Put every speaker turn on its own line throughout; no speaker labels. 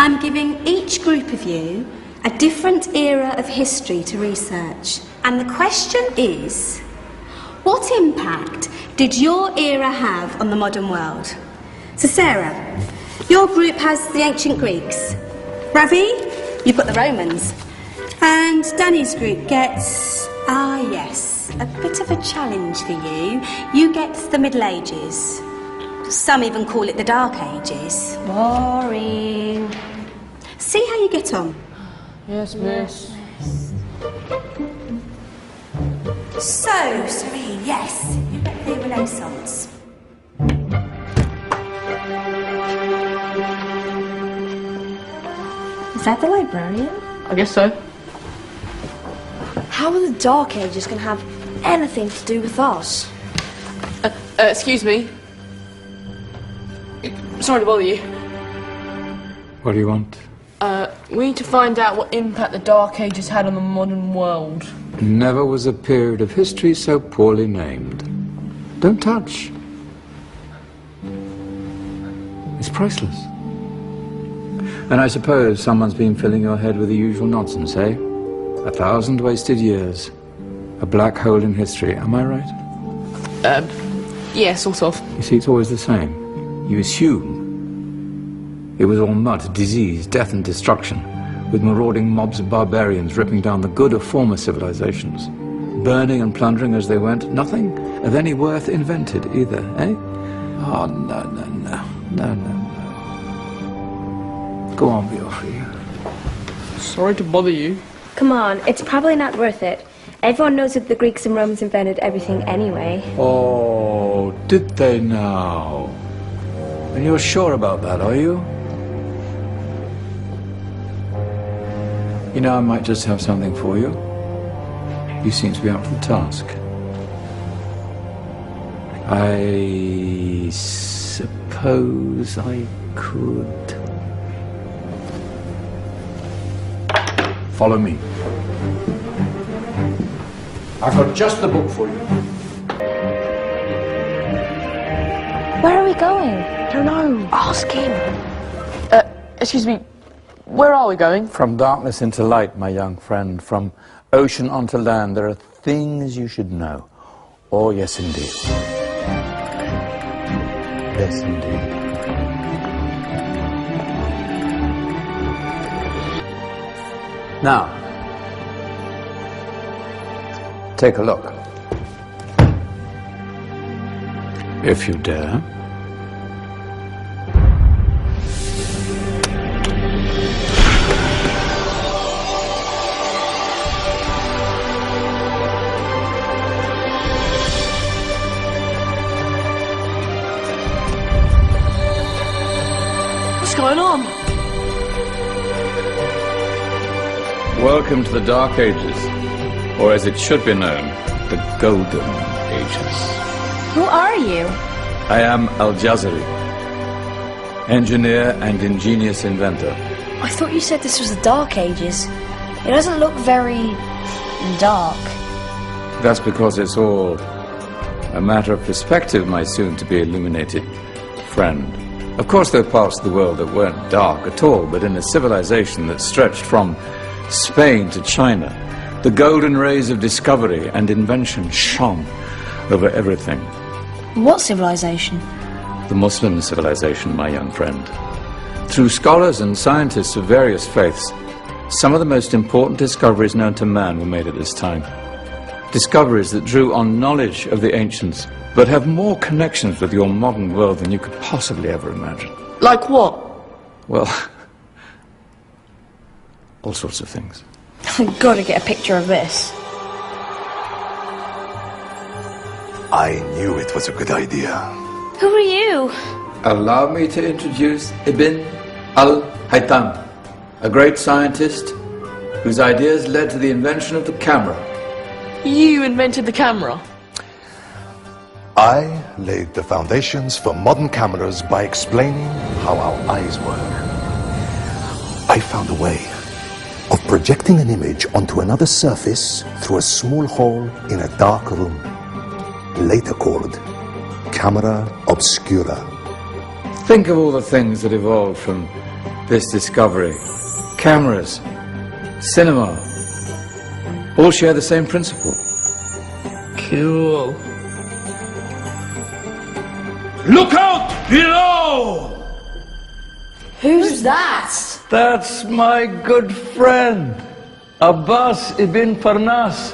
I'm giving each group of you a different era of history to research. And the question is, what impact did your era have on the modern world? So Sarah, your group has the ancient Greeks. Ravi, you've got the Romans. And Danny's group gets, yes, a bit of a challenge for you. You get the Middle Ages. Some even call it the Dark Ages. Boring. See how you get on.
Yes, miss.
So, Serene, yes, you get the Renaissance.
Is that the librarian?
I guess so.
How are the Dark Ages going to have anything to do with us?
Excuse me. Sorry to bother you.
What do you want?
We need to find out what impact the Dark Ages had on the modern world.
Never was a period of history so poorly named. Don't touch. It's priceless. And I suppose someone's been filling your head with the usual nonsense, eh? 1,000 wasted years. A black hole in history, am I right?
Yeah, sort of.
You see, it's always the same. You assume it was all mud, disease, death and destruction, with marauding mobs of barbarians ripping down the good of former civilizations, burning and plundering as they went. Nothing of any worth invented either, eh? Oh, no, no, no, no, no, no. Go on, be off for you.
Sorry to bother you.
Come on, it's probably not worth it. Everyone knows that the Greeks and Romans invented everything anyway.
Oh, did they now? And you're sure about that, are you? You know, I might just have something for you. You seem to be up for the task. I suppose I could. Follow me. I've got just the book for you.
Where are we going?
I don't know.
Ask him.
Excuse me. Where are we going?
From darkness into light, my young friend. From ocean onto land, there are things you should know. Oh, yes, indeed. Yes, indeed. Now, take a look. If you dare.
What's going on?
Welcome to the Dark Ages, or as it should be known, the Golden Ages.
Who are you?
I am Al-Jazari, engineer and ingenious inventor.
I thought you said this was the Dark Ages. It doesn't look very dark.
That's because it's all a matter of perspective, my soon-to-be illuminated friend. Of course, there are parts of the world that weren't dark at all, but in a civilization that stretched from Spain to China, the golden rays of discovery and invention shone over everything.
What civilization?
The Muslim civilization, my young friend. Through scholars and scientists of various faiths, some of the most important discoveries known to man were made at this time. Discoveries that drew on knowledge of the ancients, but have more connections with your modern world than you could possibly ever imagine.
Like what?
Well, all sorts of things.
I've got to get a picture of this.
I knew it was a good idea.
Who are you?
Allow me to introduce Ibn al-Haytham, a great scientist whose ideas led to the invention of the camera.
You invented the camera?
I laid the foundations for modern cameras by explaining how our eyes work. I found a way of projecting an image onto another surface through a small hole in a dark room, later called camera obscura.
Think of all the things that evolved from this discovery, cameras, cinema, all share the same principle.
Cool.
Look out below!
Who's that?
That's my good friend, Abbas ibn Farnas,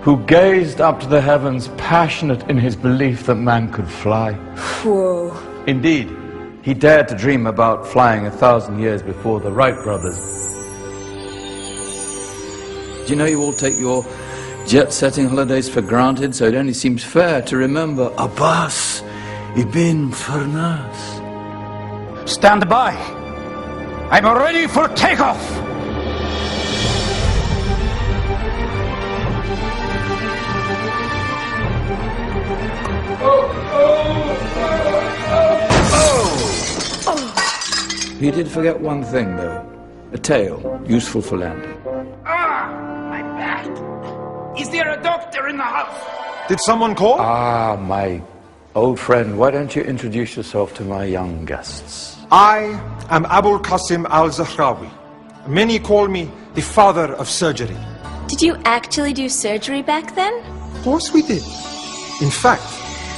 who gazed up to the heavens, passionate in his belief that man could fly.
Whoa.
Indeed, he dared to dream about flying 1,000 years before the Wright brothers. Do you know you all take your jet-setting holidays for granted, so it only seems fair to remember Abbas ibn Farnas.
Stand by. I'm ready for takeoff.
He did forget one thing, though. A tail, useful for landing.
My back. Is there a doctor in the house?
Did someone call?
Ah, my old friend, why don't you introduce yourself to my young guests?
I am Abul Qasim al-Zahrawi. Many call me the father of surgery.
Did you actually do surgery back then?
Of course we did. In fact,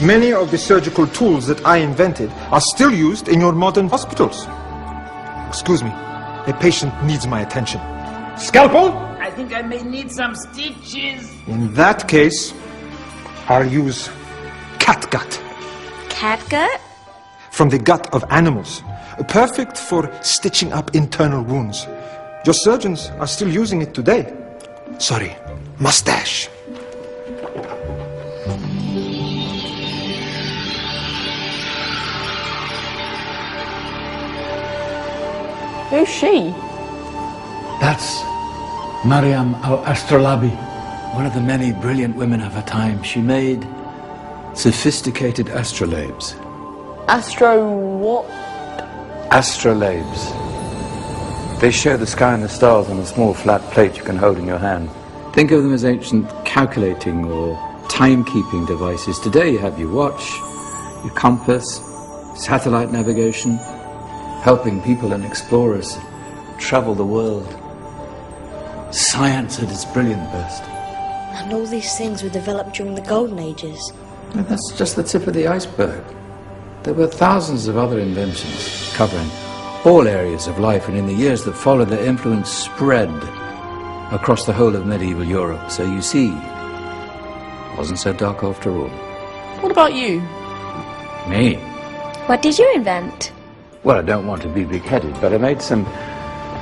many of the surgical tools that I invented are still used in your modern hospitals. Excuse me, a patient needs my attention. Scalpel?
I think I may need some stitches.
In that case, I'll use catgut.
Catgut?
From the gut of animals. Perfect for stitching up internal wounds. Your surgeons are still using it today. Sorry, mustache.
Who's she?
That's Maryam al-Astrolabi, one of the many brilliant women of her time. She made sophisticated astrolabes.
Astro what?
Astrolabes. They show the sky and the stars on a small flat plate you can hold in your hand. Think of them as ancient calculating or timekeeping devices. Today you have your watch, your compass, satellite navigation, helping people and explorers travel the world. Science at its brilliant best.
And all these things were developed during the Golden Ages.
And that's just the tip of the iceberg. There were thousands of other inventions covering all areas of life, and in the years that followed, their influence spread across the whole of medieval Europe. So you see, it wasn't so dark after all.
What about you?
Me?
What did you invent?
Well, I don't want to be big-headed, but I made some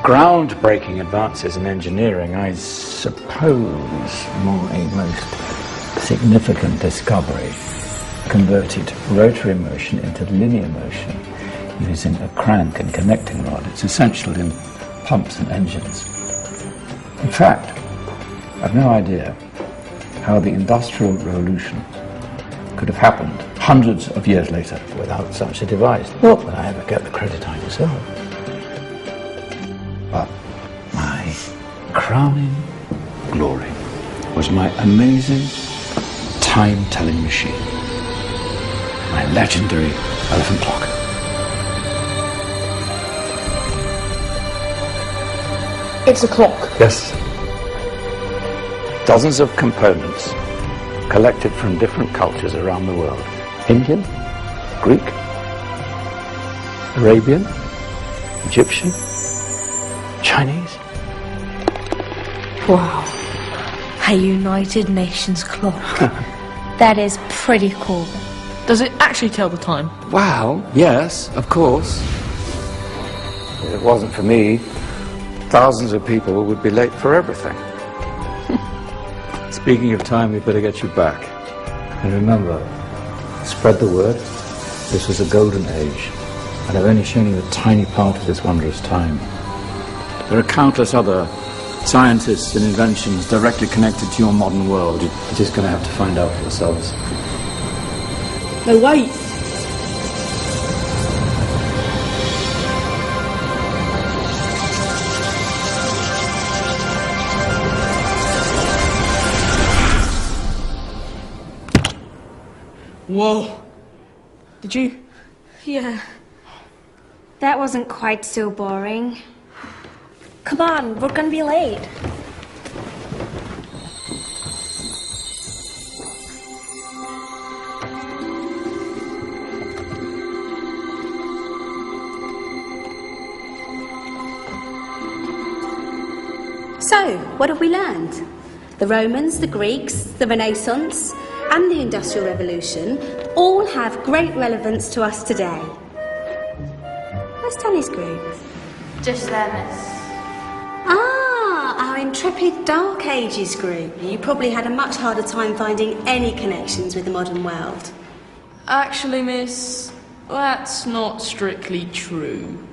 groundbreaking advances in engineering. I suppose my most significant discovery converted rotary motion into linear motion using a crank and connecting rod. It's essential in pumps and engines. In fact, I've no idea how the Industrial Revolution could have happened hundreds of years later without such a device. Not that I ever get the credit I deserve. But my crowning glory was my amazing time-telling machine. My legendary elephant clock.
It's a clock.
Yes. Dozens of components collected from different cultures around the world. Indian, Greek, Arabian, Egyptian, Chinese.
Wow. A United Nations clock.
That is pretty cool.
Does it actually tell the time?
Wow, yes, of course. If it wasn't for me, thousands of people would be late for everything. Speaking of time, we better get you back. And remember, spread the word. This was a golden age, and I've only shown you a tiny part of this wondrous time. There are countless other scientists and inventions directly connected to your modern world. You're just going to have to find out for yourselves.
No, wait.
Whoa.
Did you?
Yeah.
That wasn't quite so boring.
Come on, we're gonna be late.
So, what have we learned? The Romans, the Greeks, the Renaissance, and the Industrial Revolution all have great relevance to us today. Where's Danny's group?
Just there, miss.
Ah, our intrepid Dark Ages group. You probably had a much harder time finding any connections with the modern world.
Actually, miss, that's not strictly true.